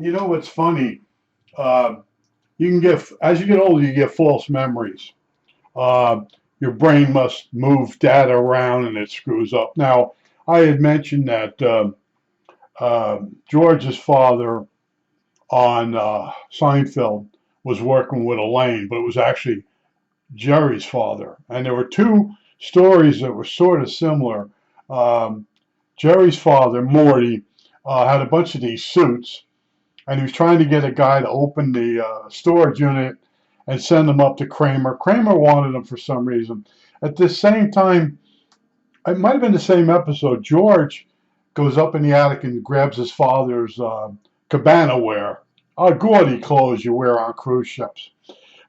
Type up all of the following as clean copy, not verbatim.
You know what's funny? Uh, you can get as you get older, you get false memories. Uh, your brain must move data around and it screws up. Now, I had mentioned that George's father on Seinfeld was working with Elaine, but it was actually Jerry's father. And there were two stories that were sort of similar. Um, Jerry's father, Morty, had a bunch of these suits, and he was trying to get a guy to open the storage unit and send them up to Kramer. Kramer wanted them for some reason. At the same time, it might have been the same episode. George goes up in the attic and grabs his father's cabana wear, gaudy clothes you wear on cruise ships.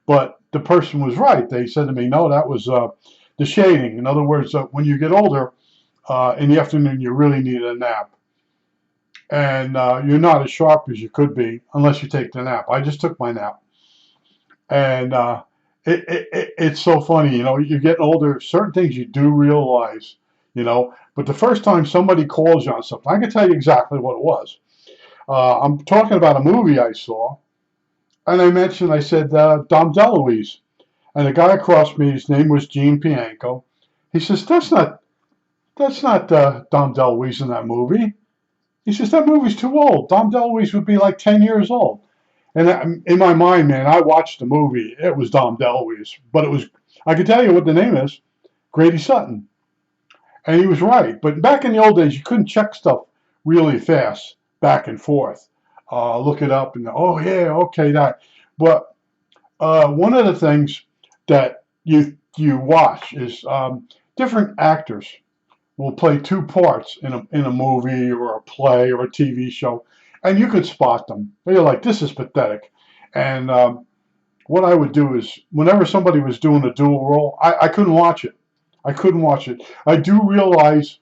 But the person was right. They said to me, no, that was the shading. In other words, when you get older, in the afternoon, you really need a nap. And you're not as sharp as you could be unless you take the nap. I just took my nap. And it's so funny, you're getting older, certain things you do realize. But the first time somebody calls you on something, I can tell you exactly what it was. I'm talking about a movie I saw, and I said, Dom DeLuise. And the guy across from me, his name was Gene Pianco. He says, that's not Dom DeLuise in that movie. He says, that movie's too old. Dom DeLuise would be like 10 years old. And in my mind, man, I watched the movie. It was Dom DeLuise. But I can tell you what the name is, Grady Sutton. And he was right. But back in the old days, you couldn't check stuff really fast, back and forth. Look it up and, oh, yeah, okay, that. But one of the things that you watch is different actors will play two parts in a movie or a play or a TV show, and you could spot them. You're like, this is pathetic. And what I would do is, whenever somebody was doing a dual role, I couldn't watch it. I couldn't watch it. I do realize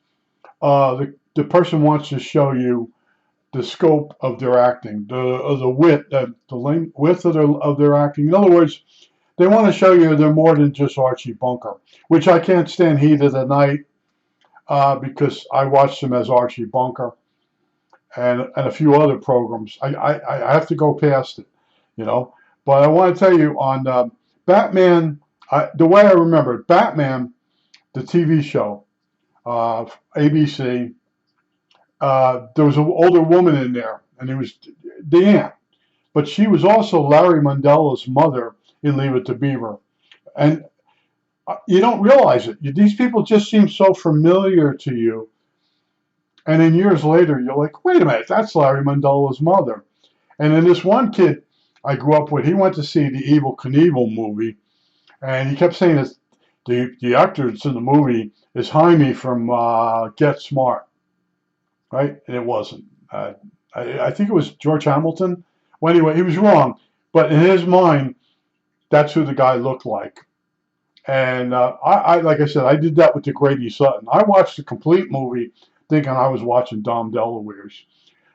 the person wants to show you the scope of their acting, the width, the width of their acting. In other words, they want to show you they're more than just Archie Bunker, which I can't stand Heat of the Night because I watched him as Archie Bunker and a few other programs. I have to go past it. But I want to tell you on Batman, the way I remember it, Batman, the TV show, ABC, there was an older woman in there, and it was the aunt. But she was also Larry Mandela's mother in Leave It to Beaver. And you don't realize it. These people just seem so familiar to you. And then years later, you're like, wait a minute, that's Larry Mandela's mother. And then this one kid I grew up with, he went to see the Evel Knievel movie, and he kept saying this, the actor that's in the movie is Jaime from Get Smart, right? And it wasn't. I think it was George Hamilton. Well, anyway, he was wrong. But in his mind, that's who the guy looked like. And like I said, I did that with the Grady Sutton. I watched the complete movie thinking I was watching Dom DeLuise.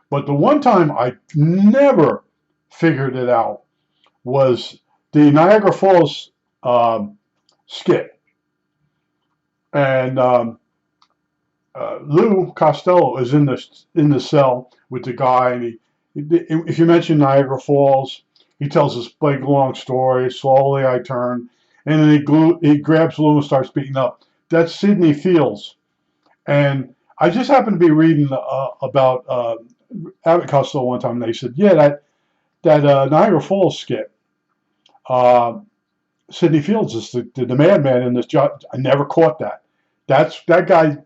But the one time I never figured it out was the Niagara Falls skit. And Lou Costello is in the cell with the guy, and if you mention Niagara Falls, he tells this big long story. Slowly I turn, and then he grabs Lou and starts beating up. That's Sidney Fields, and I just happened to be reading about Abbott Costello one time, and they said, yeah, that Niagara Falls skit. Sidney Fields is the madman in this job. I never caught that. That guy.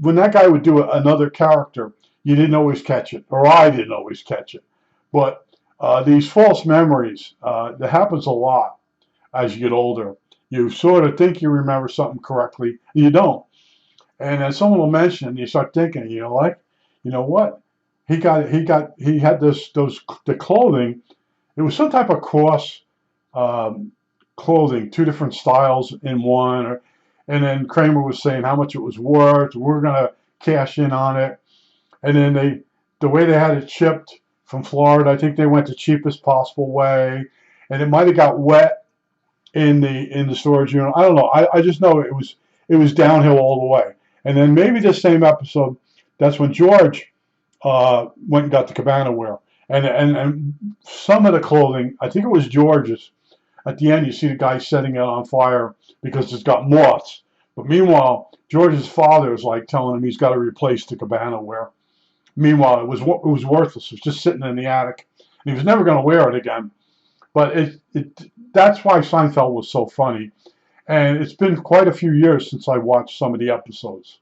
When that guy would do another character, you didn't always catch it, or I didn't always catch it. But these false memories, that happens a lot as you get older. You sort of think you remember something correctly, and you don't. And then someone will mention, and you start thinking, you know what? He had the clothing. It was some type of cross clothing, two different styles in one. And then Kramer was saying how much it was worth. We're gonna cash in on it. And then the way they had it shipped from Florida, I think they went the cheapest possible way. And it might have got wet in the storage unit. I don't know. I just know it was downhill all the way. And then maybe the same episode, that's when George went and got the cabana wear. And some of the clothing, I think it was George's. At the end, you see the guy setting it on fire because it's got moths. But meanwhile, George's father is like telling him he's got to replace the cabana wear. Meanwhile, it was worthless. It was just sitting in the attic, and he was never going to wear it again. But that's why Seinfeld was so funny. And it's been quite a few years since I watched some of the episodes.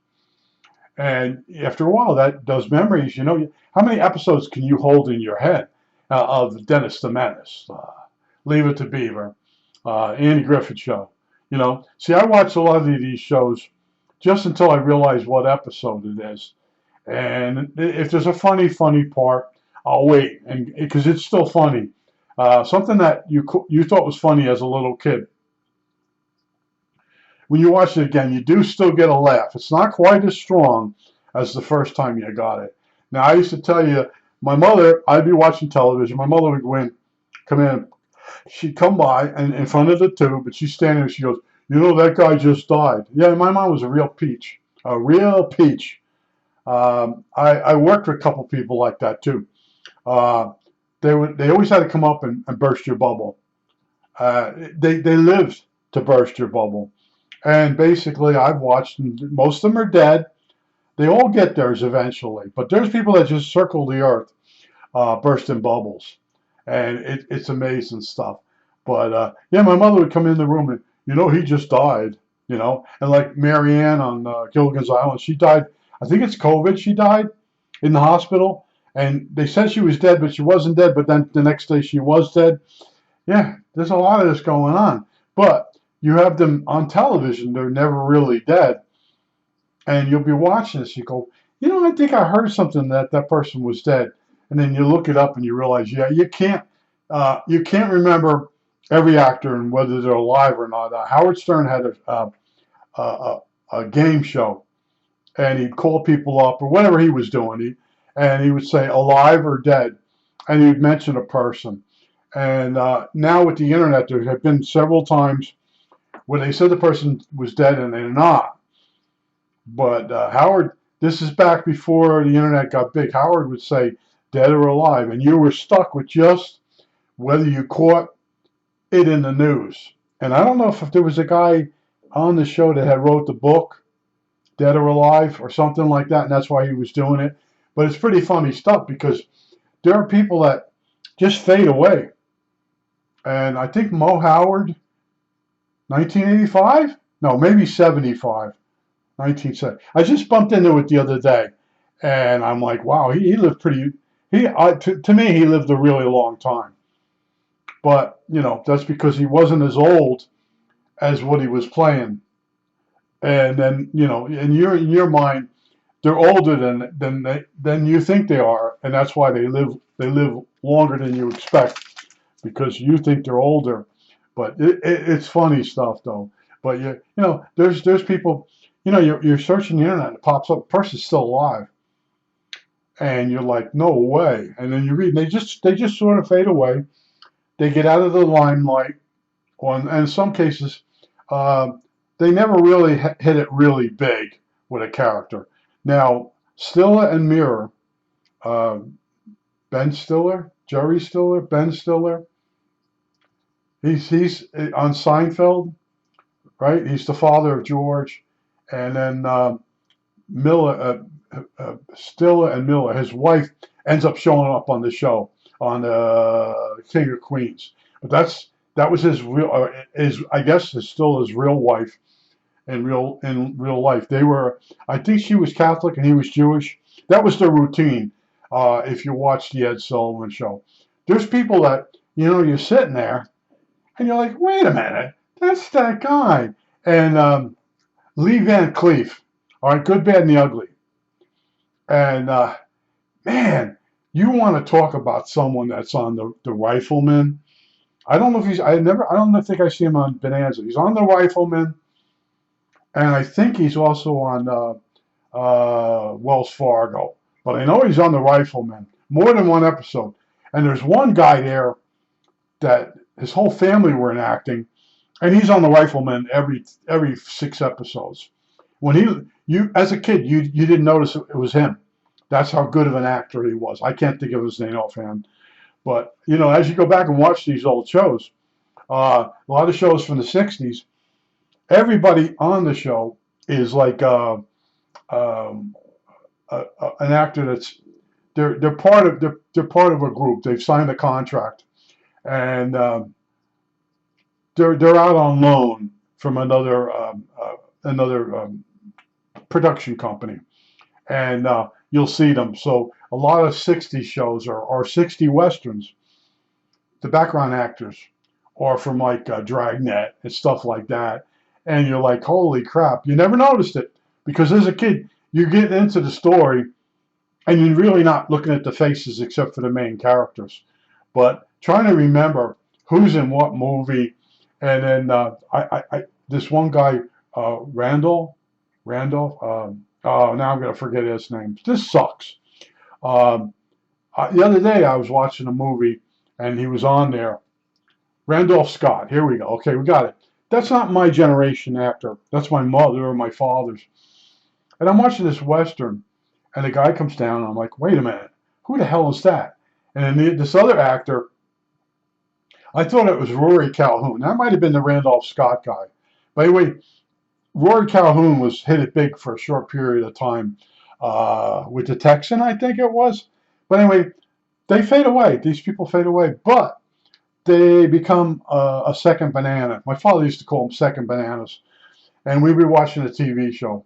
And after a while, that those memories, how many episodes can you hold in your head of Dennis the Menace, Leave It to Beaver, Andy Griffith Show? See, I watch a lot of these shows just until I realize what episode it is. And if there's a funny part, I'll wait, and because it's still funny. Something that you thought was funny as a little kid, when you watch it again, you do still get a laugh. It's not quite as strong as the first time you got it. Now, I used to tell you, my mother, I'd be watching television. My mother would come in. She'd come by and in front of the tube, but she's standing there. She goes, that guy just died. Yeah, my mom was a real peach. A real peach. I worked with a couple people like that, too. They always had to come up and burst your bubble. They lived to burst your bubble. And basically, I've watched, and most of them are dead. They all get theirs eventually. But there's people that just circle the earth, bursting bubbles. And it's amazing stuff. But, yeah, my mother would come in the room and, he just died, And like Marianne on Gilligan's Island, she died. I think it's COVID. She died in the hospital. And they said she was dead, but she wasn't dead. But then the next day she was dead. Yeah, there's a lot of this going on. But you have them on television, they're never really dead. And you'll be watching this, you go, I think I heard something that person was dead. And then you look it up and you realize, yeah, you can't remember every actor and whether they're alive or not. Howard Stern had a game show, and he'd call people up or whatever he was doing, and he would say alive or dead, and he'd mention a person. And now with the internet, there have been several times where they said the person was dead and they're not. But Howard, this is back before the internet got big. Howard would say dead or alive, and you were stuck with just whether you caught it in the news. And I don't know if there was a guy on the show that had wrote the book, Dead or Alive, or something like that, and that's why he was doing it. But it's pretty funny stuff because there are people that just fade away. And I think Mo Howard, 1985? No, maybe 75. 1970. I just bumped into it the other day, and I'm like, wow, he lived pretty. To me, he lived a really long time. But that's because he wasn't as old as what he was playing. And then in your mind, they're older than you think they are, and that's why they live longer than you expect because you think they're older. But it's funny stuff though. But there's people. You're searching the internet, and it pops up. A person's still alive, and you're like, no way. And then you read, and they just sort of fade away. They get out of the limelight, and in some cases, they never really hit it really big with a character. Now, Stiller and Mirror, Ben Stiller, Jerry Stiller, Ben Stiller. He's on Seinfeld, right? He's the father of George, and then Stiller and Miller, his wife, ends up showing up on the show on King of Queens. But that was his real, I guess, still his real wife in real life. They were, I think she was Catholic and he was Jewish. That was their routine. If you watch the Ed Sullivan Show, there's people that you're sitting there. And you're like, wait a minute, that's that guy. And Lee Van Cleef, all right, Good, Bad, and the Ugly. And man, you want to talk about someone that's on the Rifleman. I don't know if I don't think I see him on Bonanza. He's on the Rifleman, and I think he's also on Wells Fargo. But I know he's on the Rifleman, more than one episode. And there's one guy there that his whole family were in acting, and he's on the Rifleman every 6 episodes. When you as a kid, you didn't notice it was him, That's how good of an actor he was. I can't think of his name offhand. But, as you go back and watch these old shows, a lot of shows from the 60s, everybody on the show is like um, an actor that's they're part of a group. They've signed a contract, and they're out on loan from another production company, and you'll see them. So a lot of 60 shows or 60 westerns, the background actors are from like Dragnet and stuff like that, and you're like, holy crap! You never noticed it because as a kid, you get into the story and you're really not looking at the faces except for the main characters, but trying to remember who's in what movie. And then this one guy, Randall. Oh, now I'm gonna forget his name. This sucks. Um, the other day I was watching a movie and he was on there. Randolph Scott. Here we go. Okay, we got it. That's not my generation actor. That's my mother or my father's. And I'm watching this Western, and the guy comes down, and I'm like, wait a minute, who the hell is that? And then this other actor, I thought it was Rory Calhoun. That might have been the Randolph Scott guy. But anyway, Rory Calhoun was hit it big for a short period of time with the Texan, I think it was. But anyway, they fade away. These people fade away. But they become a second banana. My father used to call them second bananas. And we'd be watching a TV show.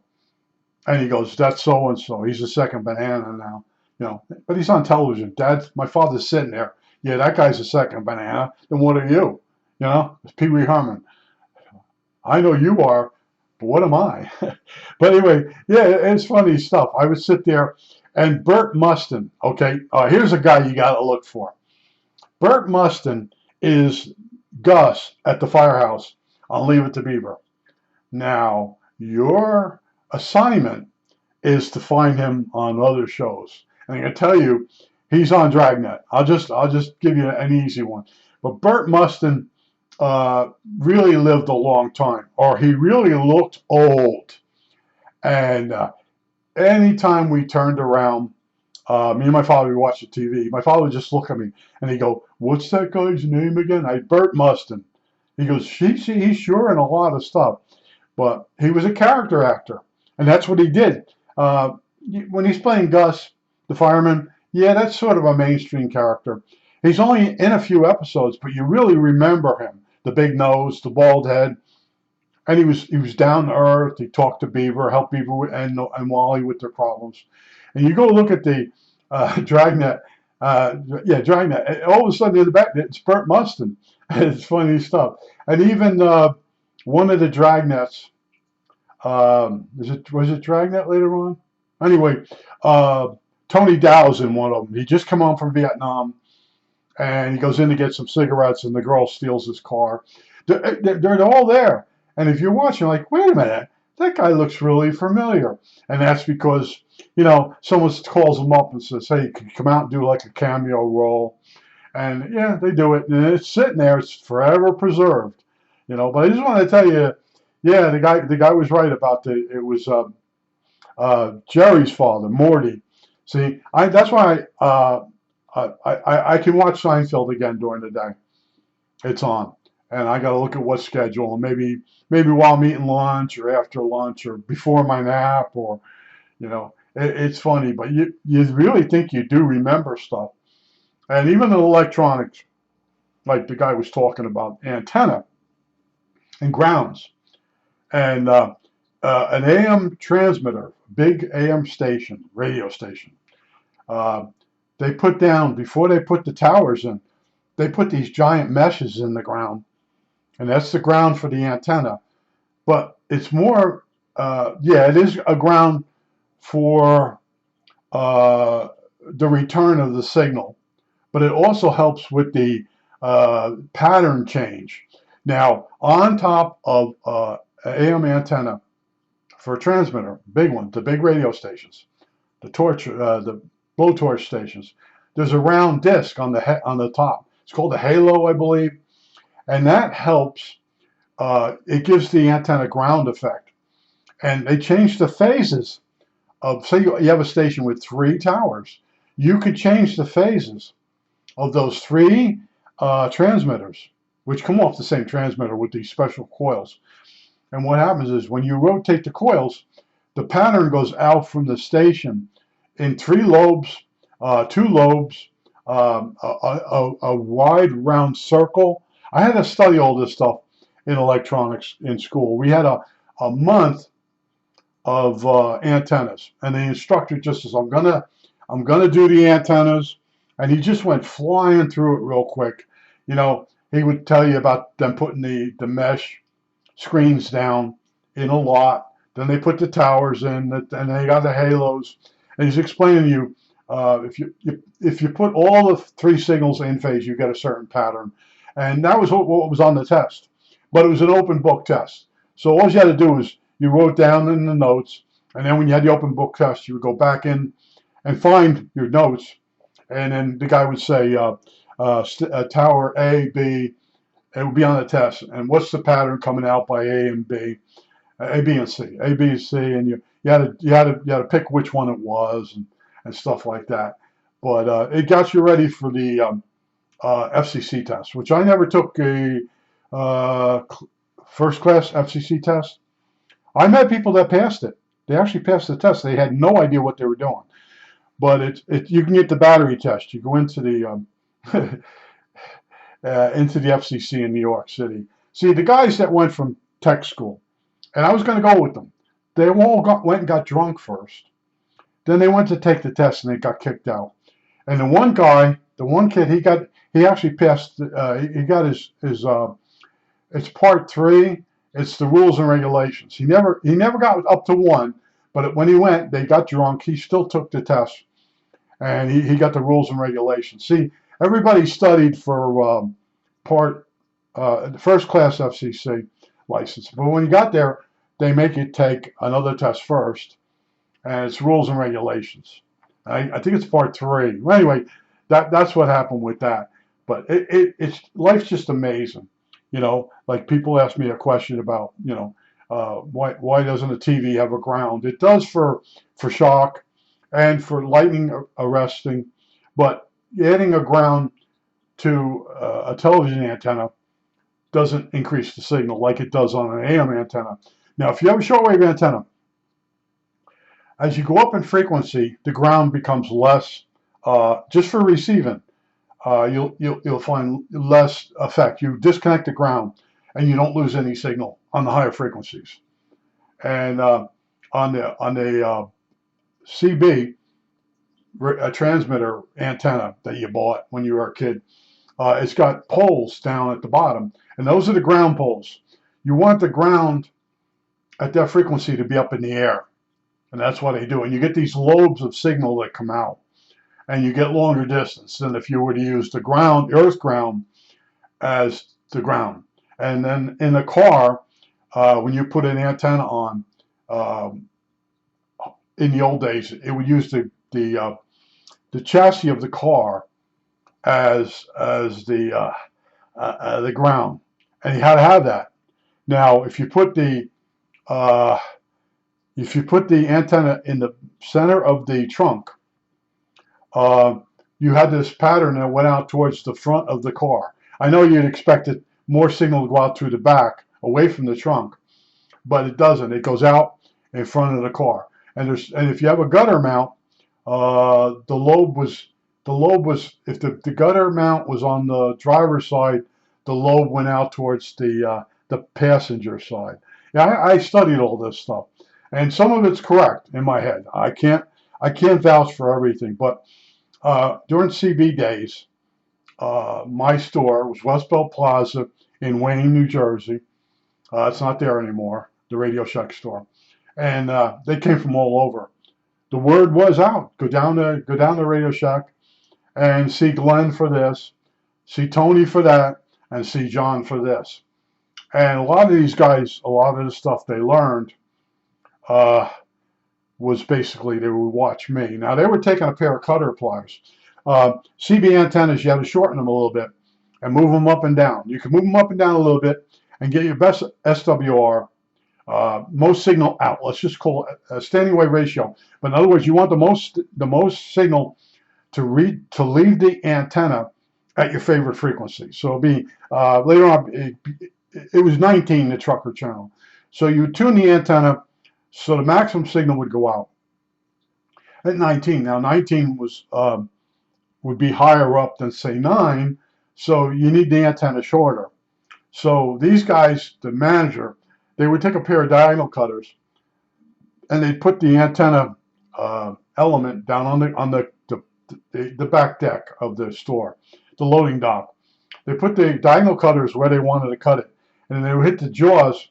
And he goes, that's so-and-so. He's a second banana now. But he's on television. My father's sitting there. Yeah, that guy's a second banana. Then what are you? It's Pee Wee Herman. I know you are, but what am I? But anyway, yeah, it's funny stuff. I would sit there, and Burt Muston, okay, here's a guy you got to look for. Burt Muston is Gus at the firehouse on Leave It to Beaver. Now, your assignment is to find him on other shows. And I can tell you, he's on Dragnet. I'll just give you an easy one. But Burt Muston really lived a long time, or he really looked old. And anytime we turned around, me and my father would watch the TV. My father would just look at me and he'd go, "What's that guy's name again?" Burt Muston. He goes, he's sure in a lot of stuff, but he was a character actor, and that's what he did. When he's playing Gus, the fireman, yeah, that's sort of a mainstream character. He's only in a few episodes, but you really remember him. The big nose, the bald head, and he was down to earth. He talked to Beaver, helped Beaver and Wally with their problems. And you go look at the Dragnet, Dragnet. All of a sudden in the back, it's Burt Muston. It's funny stuff. And even one of the Dragnets, was it Dragnet later on? Anyway, Tony Dow's in one of them. He just come home from Vietnam, and he goes in to get some cigarettes, and the girl steals his car. They're all there. And if you're watching, like, wait a minute, that guy looks really familiar. And that's because, someone calls them up and says, hey, can you come out and do like a cameo role? And yeah, they do it. And it's sitting there. It's forever preserved. But I just want to tell you, yeah, the guy was right about it was Jerry's father, Morty. See, that's why I can watch Seinfeld again during the day. It's on. And I got to look at what schedule, and maybe while I'm eating lunch or after lunch or before my nap, or it's funny, but you really think you do remember stuff. And even the electronics, like the guy was talking about, antenna and grounds, and an AM transmitter, big AM station, radio station. They put down, before they put the towers in, they put these giant meshes in the ground. And that's the ground for the antenna. But it's more, it is a ground for the return of the signal. But it also helps with the pattern change. Now, on top of AM antenna for a transmitter, big one, the big radio stations, the blowtorch stations, there's a round disc on the top. It's called a halo, I believe. And that helps, it gives the antenna ground effect. And they changed the phases say you have a station with 3 towers, you could change the phases of those 3 transmitters, which come off the same transmitter with these special coils. And what happens is when you rotate the coils, the pattern goes out from the station in 3 lobes, 2 lobes, a wide round circle. I had to study all this stuff in electronics in school. We had a month of antennas, and the instructor just says, I'm gonna do the antennas, and he just went flying through it real quick. You know, he would tell you about them putting the mesh screens down in a lot. Then they put the towers in, and they got the halos. And he's explaining to you, if you put all the 3 signals in phase, you get a certain pattern. And that was what was on the test. But it was an open book test. So all you had to do was you wrote down in the notes, and then when you had the open book test, you would go back in and find your notes. And then the guy would say, tower A, B, it would be on the test. And what's the pattern coming out by A and B? A, B, and C. A, B, and C, and you had to pick which one it was and stuff like that. But it got you ready for the FCC test, which I never took a first class FCC test. I met people that passed it. They actually passed the test. They had no idea what they were doing. But you can get the battery test. You go into the into the FCC in New York City. See, the guys that went from tech school, and I was going to go with them, they all went and got drunk first. Then they went to take the test and they got kicked out. And the one guy, the one kid, he actually passed. He got his it's part 3. It's the rules and regulations. He never got up to 1, but when he went, they got drunk. He still took the test, and he got the rules and regulations. See, everybody studied for the first class FCC license, but when you got there, they make you take another test first, and it's rules and regulations. I think it's part 3. Well, anyway, that's what happened with that. But it's life's just amazing. You know, like people ask me a question about, why doesn't a TV have a ground? It does for shock and for lightning arresting, but adding a ground to a television antenna doesn't increase the signal like it does on an AM antenna. Now, if you have a shortwave antenna, as you go up in frequency, the ground becomes less, just for receiving. You'll find less effect. You disconnect the ground, and you don't lose any signal on the higher frequencies. And on the CB, a transmitter antenna that you bought when you were a kid, it's got poles down at the bottom, and those are the ground poles. You want the ground at that frequency to be up in the air, and that's what they do. And you get these lobes of signal that come out, and you get longer distance than if you were to use the ground, earth ground, as the ground. And then in the car, when you put an antenna on, in the old days, it would use the chassis of the car as the ground, and you had to have that. Now, if you put the antenna in the center of the trunk, you had this pattern that went out towards the front of the car. I know you'd expected more signal to go out through the back, away from the trunk, but it doesn't. It goes out in front of the car. And if you have a gutter mount, the lobe was if the gutter mount was on the driver's side, the lobe went out towards the passenger side. Yeah, I studied all this stuff, and some of it's correct in my head. I can't vouch for everything, but during CB days, my store was West Bell Plaza in Wayne, New Jersey. It's not there anymore, the Radio Shack store, and they came from all over. The word was out. Go down to Radio Shack and see Glenn for this, see Tony for that, and see John for this. And a lot of these guys, a lot of the stuff they learned was basically they would watch me. Now, they were taking a pair of cutter pliers. CB antennas, you had to shorten them a little bit and move them up and down. You can move them up and down a little bit and get your best SWR most signal out. Let's just call it a standing wave ratio. But in other words, you want the most signal to leave the antenna at your favorite frequency. So it'll be later on. It was 19, the trucker channel. So you tune the antenna so the maximum signal would go out at 19. Now 19 would be higher up than say 9, so you need the antenna shorter. So these guys, the manager, they would take a pair of diagonal cutters and they'd put the antenna element down on the back deck of the store, the loading dock. They put the diagonal cutters where they wanted to cut it, and they would hit the jaws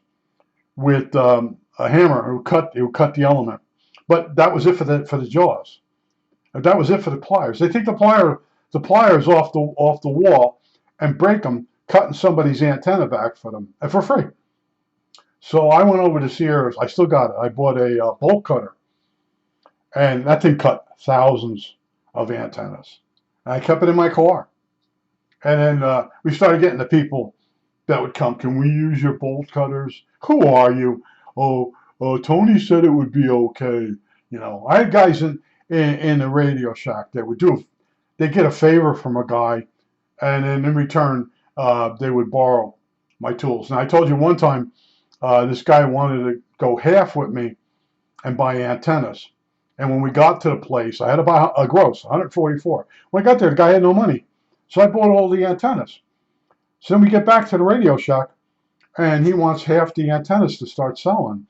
with a hammer. It would cut the element. But that was it for the jaws. That was it for the pliers. They take the pliers off the wall and break them, cutting somebody's antenna back for them and for free. So I went over to Sears. I still got it. I bought a bolt cutter, and that thing cut thousands of antennas. And I kept it in my car. And then we started getting the people that would come. Can we use your bolt cutters? Who are you? Oh, Tony said it would be okay. You know, I had guys in the Radio Shack that would they'd get a favor from a guy, and then in return, they would borrow my tools. And I told you one time, this guy wanted to go half with me and buy antennas. And when we got to the place, I had to buy a gross, 144. When I got there, the guy had no money. So I bought all the antennas. So then we get back to the Radio Shack, and he wants half the antennas to start selling.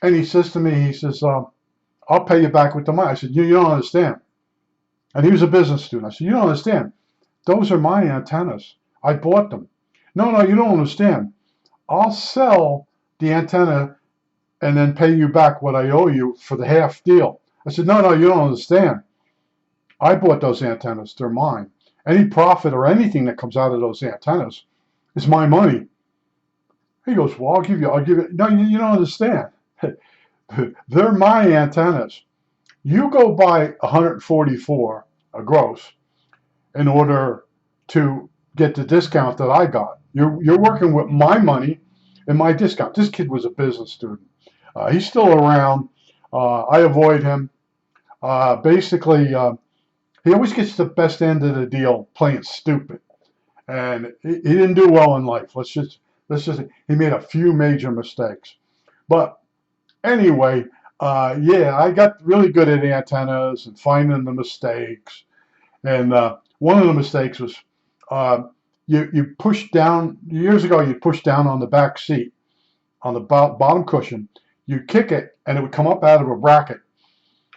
And he says to me, he says, I'll pay you back with the money. I said, you don't understand. And he was a business student. I said, you don't understand. Those are my antennas. I bought them. No, you don't understand. I'll sell the antenna and then pay you back what I owe you for the half deal. I said, no, you don't understand. I bought those antennas. They're mine. Any profit or anything that comes out of those antennas is my money. He goes, well, I'll give you. No, you don't understand. They're my antennas. You go buy 144 a gross in order to get the discount that I got. You're working with my money and my discount. This kid was a business student. He's still around. I avoid him. Basically, he always gets the best end of the deal playing stupid, and he didn't do well in life. Let's just he made a few major mistakes, but anyway, yeah, I got really good at antennas and finding the mistakes. And one of the mistakes was you push down. Years ago, you push down on the back seat on the bottom cushion. You kick it, and it would come up out of a bracket.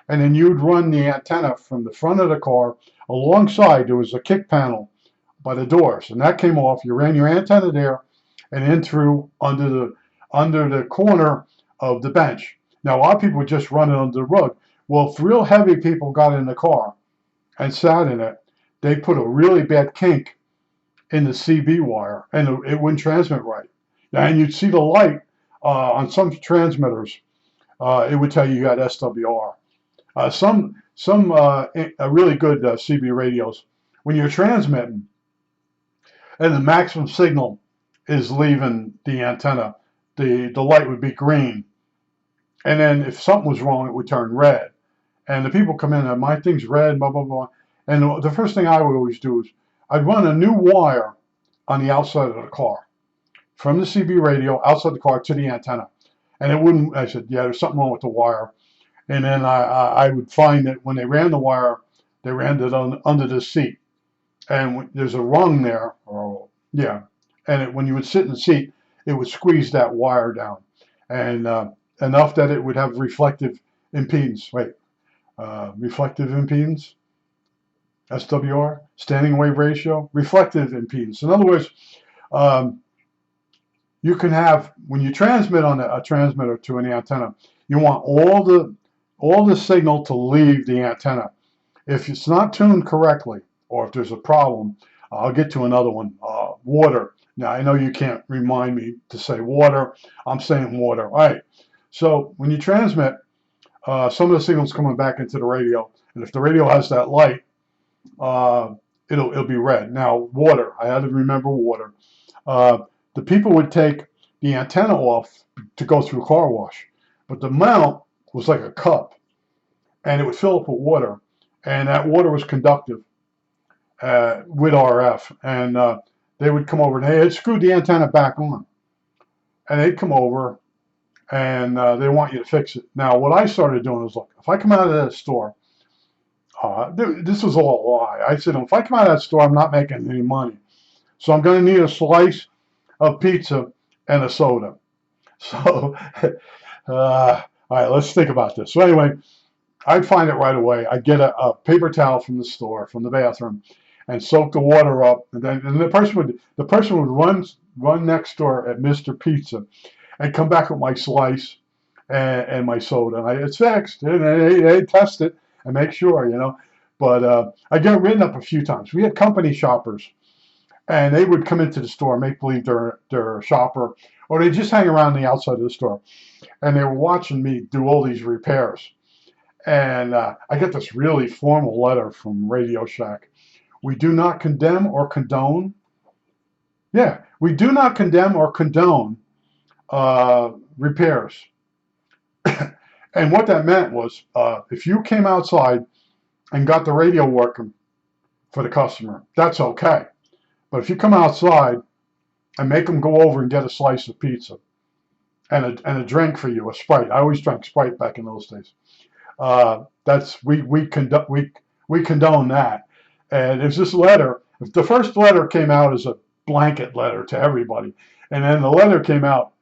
And then you'd run the antenna from the front of the car alongside. There was a kick panel by the doors, and that came off. You ran your antenna there, and in through under the corner of the bench. Now, a lot of people would just run it under the rug. Well, if real heavy people got in the car and sat in it, they put a really bad kink in the CB wire, and it wouldn't transmit right. And you'd see the light on some transmitters. It would tell you had SWR. Some really good CB radios, when you're transmitting and the maximum signal is leaving the antenna, the light would be green. And then if something was wrong, it would turn red. And the people come in and my thing's red, blah, blah, blah. And the first thing I would always do is I'd run a new wire on the outside of the car from the CB radio outside the car to the antenna. And it wouldn't, I said, yeah, there's something wrong with the wire. And then I would find that when they ran the wire, they ran it under the seat. And there's a rung there, and when you would sit in the seat, it would squeeze that wire down. And enough that it would have reflective impedance. Reflective impedance, SWR, standing wave ratio, reflective impedance. In other words, you can have, when you transmit on a transmitter to an antenna, you want all the signal to leave the antenna. If it's not tuned correctly, or if there's a problem, I'll get to another one, water. Now, I know you can't remind me to say water. I'm saying water. All right. So when you transmit, some of the signal's coming back into the radio, and if the radio has that light, it'll be red. Now, water. I had to remember water. The people would take the antenna off to go through car wash. But the mount was like a cup, and it would fill up with water, and that water was conductive with RF. And they would come over and they had screwed the antenna back on, and they'd come over and they want you to fix it. Now, what I started doing was, look, if I come out of that store, this was all a lie. I said, if I come out of that store, I'm not making any money. So I'm going to need a slice of pizza and a soda. So, all right, let's think about this. So anyway, I'd find it right away. I'd get a paper towel from the store, from the bathroom, and soak the water up. And then the person would run next door at Mr. Pizza and come back with my slice and my soda. And it's fixed. And they test it and make sure, you know. But I got written up a few times. We had company shoppers, and they would come into the store, make believe they're a shopper, or they just hang around the outside of the store. And they were watching me do all these repairs. And I get this really formal letter from Radio Shack. We do not condemn or condone. Yeah, we do not condemn or condone repairs. And what that meant was, if you came outside and got the radio working for the customer, that's okay. But if you come outside and make them go over and get a slice of pizza and a drink for you, a Sprite. I always drank Sprite back in those days. We condone that. And there's this letter. The first letter came out as a blanket letter to everybody, and then the letter came out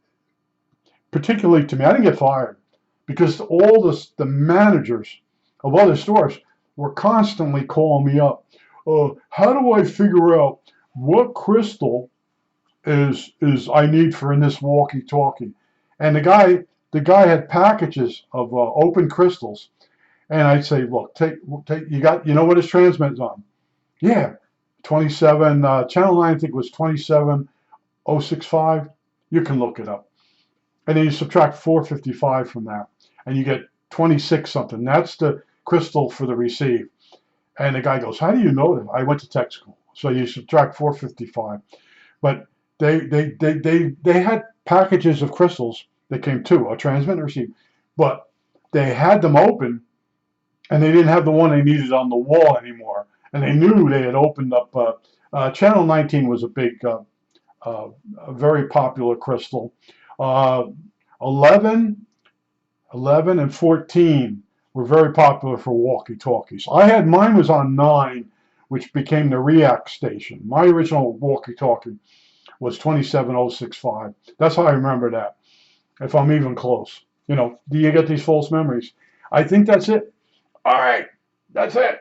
particularly to me. I didn't get fired because all the managers of other stores were constantly calling me up. How do I figure out what crystal is I need for in this walkie-talkie? And the guy had packages of open crystals, and I'd say, look, take you know what his transmit's on? Yeah, 27 channel 9. I think it was 27065. You can look it up, and then you subtract 455 from that, and you get 26 something. That's the crystal for the receive. And the guy goes, how do you know that? I went to tech school. So you subtract 455. But they had packages of crystals that came too, a transmit and receive. But they had them open, and they didn't have the one they needed on the wall anymore. And they knew they had opened up. Channel 19 was a big, a very popular crystal. 11 and 14 were very popular for walkie-talkies. Mine was on 9, which became the REACT station. My original walkie-talkie was 27065. That's how I remember that, if I'm even close. You know, do you get these false memories? I think that's it. All right, that's it.